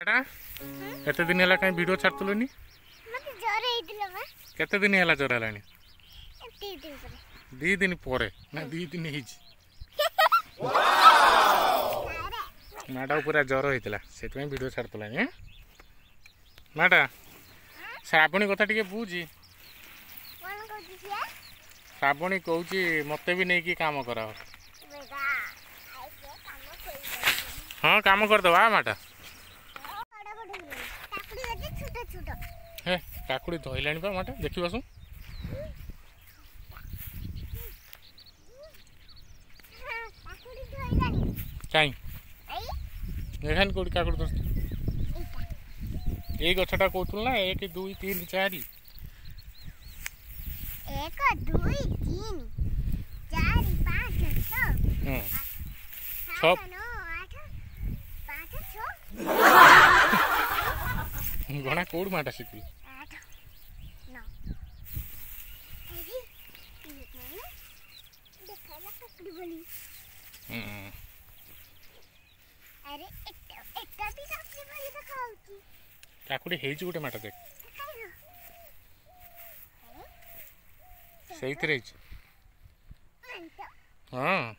केते दिन है कहीं वीडियो छाड़तलुनी केते दिन है ज्वर है दी दिन पर ना दी दिन माटा पूरा ज्वर होता से वीडियो छाड़तला माटा श्रावणी कथा टे बुझी श्रावणी कौच मत भी नहीं कि काम कर हाँ काम करदे माटा हे काकुड़ी धोला माटा देखी बसु कहीं एखान कौट काकुड़ी धर ये गछटा कहतुल ना 1 2 3 4 1 2 3 4 5 6 7 8 5 6 गणा कौड़ माटा शिखी काकुड़ी गोटे माटा देख से हाँ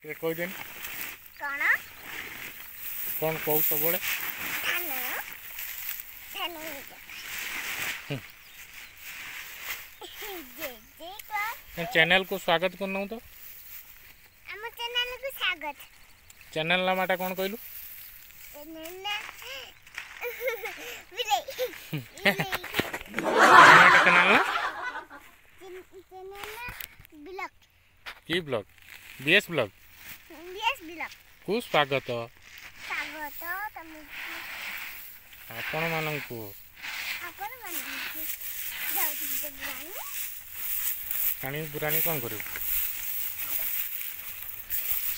कहदेन कौन कौ सब चैनल को स्वागत करना तो चैनल को स्वागत चैनल ना माटा कौन कहलु की ब्लॉग बीएस ब्लॉग को स्वागत आपण मानकु पानी बुरानी कौन कर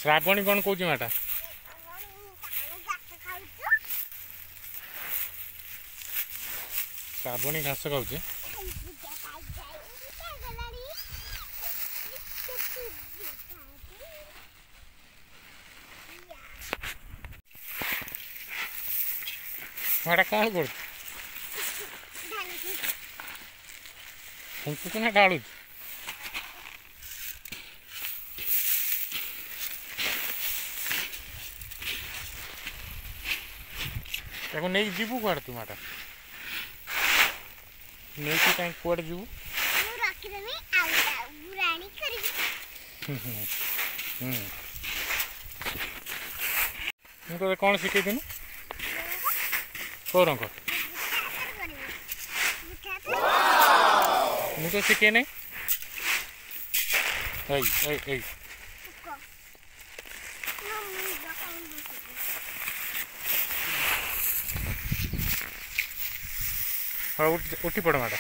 श्रावणी कौन कौच माटा श्रावणी घास खाऊे माटा कौन कर ढालू नहीं जीवु कौड़ तू माटा नहीं कहीं कौड़ जीवु तो कौन शिखे थी कौन मुझे शिखे नहीं हाँ उठी पड़ माटा